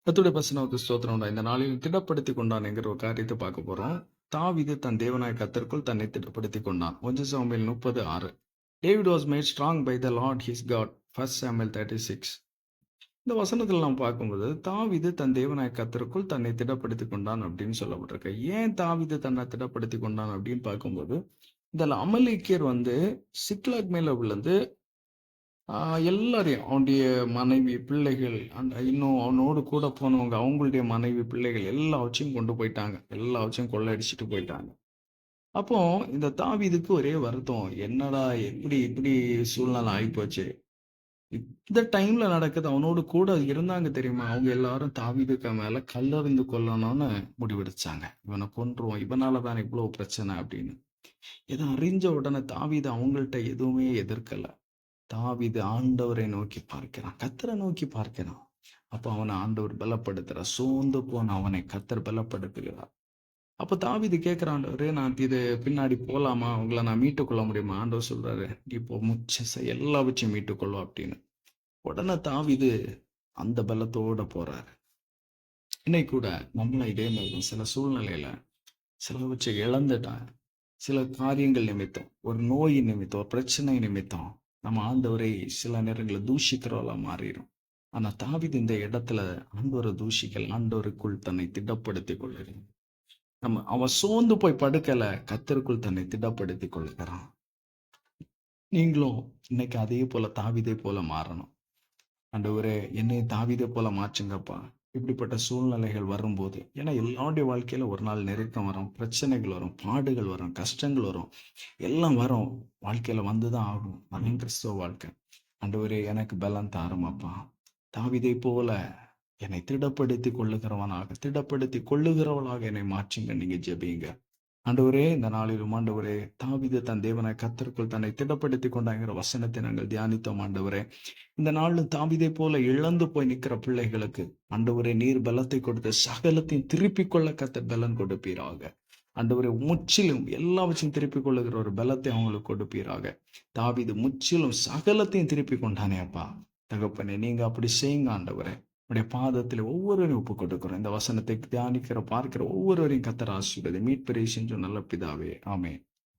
கர்த்தருடைய பரிசுத்த ஸ்தோத்திரம் உண்டா. இந்த நாளில் திடப்படுத்திக் கொண்டான் என்கிற ஒரு காரியத்தை பார்க்க போறோம். தாவீது தன் தேவனாய கர்த்தருக்குள் தன்னை திடப்படுத்திக் கொண்டான். 1 Samuel 30:6. David was made strong by the Lord his God. 1 Samuel 36. இந்த வசனத்தில் நாம் பார்க்கும்போது தாவீது தன் தேவனாய கர்த்தருக்குள் தன்னை திடப்படுத்திக் கொண்டான் அப்படின்னு சொல்லப்பட்டிருக்கு. ஏன் தாவீது தன்னை திடப்படுத்திக் கொண்டான் அப்படின்னு பார்க்கும்போது, இதில் அமலேக்கியர் சிக்லாக் மேல விழுந்து எல்லாரையும் அவனுடைய மனைவி, பிள்ளைகள், இன்னும் அவனோடு கூட போனவங்க, அவங்களுடைய மனைவி, பிள்ளைகள் எல்லாவற்றையும் கொண்டு போயிட்டாங்க. எல்லாவற்றையும் கொள்ளையடிச்சுட்டு போயிட்டாங்க. அப்போ இந்த தாவீதுக்கு ஒரே வருத்தம். என்னடா எப்படி இப்படி சூழ்நிலை ஆயிப்போச்சு. இந்த டைம்ல நடக்குது. அவனோடு கூட இருந்தாங்க தெரியுமா? அவங்க எல்லாரும் தாவீதுக்கு மேல கல்லெறிந்து கொல்லணும்னு முடிவெடுத்தாங்க. இவனை கொன்றுவோம். இவனால தானே இவ்வளவு பிரச்சனை அப்படின்னு. இதை அறிஞ்ச உடனே தாவீது அவங்கள்ட்ட எதுவுமே எதிர்க்கல. தாவீது ஆண்டவரை நோக்கி பார்க்கிறான். கர்த்தரை நோக்கி பார்க்கிறான். அப்ப அவனை ஆண்டவர் பலப்படுத்துறார். சோர்ந்து போன அவனை கர்த்தர் பலப்படுத்துகிறார். அப்ப தாவீது கேட்கிறான், ஆண்டவரே நான் இது பின்னாடி போலாமா? உங்களை நான் மீட்டுக் கொள்ள முடியுமா? ஆண்டவர் சொல்றாரு, இப்போ எல்லாவற்றையும் மீட்டுக் கொள்ளும் அப்படின்னு. உடனே தாவீது அந்த பலத்தோட போறாரு. இன்னைக்கு கூட நம்மள இதே மாதிரி சில சூழ்நிலையில சிலவற்றை இழந்துட்டான். சில காரியங்கள் நிமித்தம், ஒரு நோய் நிமித்தம், ஒரு பிரச்சனை நிமித்தம் நம்ம ஆண்டவரை சில நேரங்களில் தூஷிக்கிறவளா மாறிடும். ஆனா தாவீது இந்த இடத்துல ஆண்டவரை தூஷிக்கல், ஆண்டவருக்குள் தன்னை திடப்படுத்திக் கொள்ளுகிறான். அவன் சோர்ந்து போய் படுக்கல, கர்த்தருக்குள் தன்னை திடப்படுத்திக் கொள்ளுகிறான். நீங்களும் இன்னைக்கு அதே போல தாவீதை போல மாறணும். ஆண்டவரே என்னை தாவீதை போல மாற்றுங்கப்பா. இப்படிப்பட்ட சூழ்நிலைகள் வரும்போது, ஏன்னா எல்லாருடைய வாழ்க்கையில ஒரு நாள் நெருக்கம் வரும், பிரச்சனைகள் வரும், பாடுகள் வரும், கஷ்டங்கள் வரும், எல்லாம் வரும். வாழ்க்கையில வந்துதான் ஆகும். அதான் கிறிஸ்துவ வாழ்க்கை. ஆண்டவரே எனக்கு பலம் தாருமப்பா. தாவீதை போல என்னை திடப்படுத்தி கொள்ளுகிறவளாக என்னை மாற்றுங்க. நீங்க ஜெபிங்க. ஆண்டவரே இந்த நாளிலும் ஆண்டவரே தாவீது தன் தேவனாய் கர்த்தருக்குள் தன்னை திடப்படுத்தி கொண்டாங்கிற வசனத்தை நாங்கள் தியானித்தோம். ஆண்டவரே இந்த நாளில் தாவீதை போல இழந்து போய் நிற்கிற பிள்ளைகளுக்கு ஆண்டவரே நீர் பலத்தை கொடுத்து சகலத்தையும் திருப்பிக் கொள்ள கர்த்தர் பலன் கொடுப்பீராக. ஆண்டவரே முற்றிலும் எல்லாவற்றையும் திருப்பிக் கொள்ளுகிற ஒரு பலத்தை அவங்களுக்கு கொடுப்பீராக. தாவீது முற்றிலும் சகலத்தையும் திருப்பி கொண்டானே அப்பா. தகப்பனே நீங்க அப்படி செய்யுங்க ஆண்டவரே. உடைய பாதத்தில் ஒவ்வொருவரையும் ஒப்புக் கொடுக்கிறோம். இந்த வசனத்தை தியானிக்கிற பார்க்கிற ஒவ்வொருவரையும் கர்த்தர் ஆசீர்வதி. மீட்பரை சென்று நல்ல பிதாவே, ஆமென்.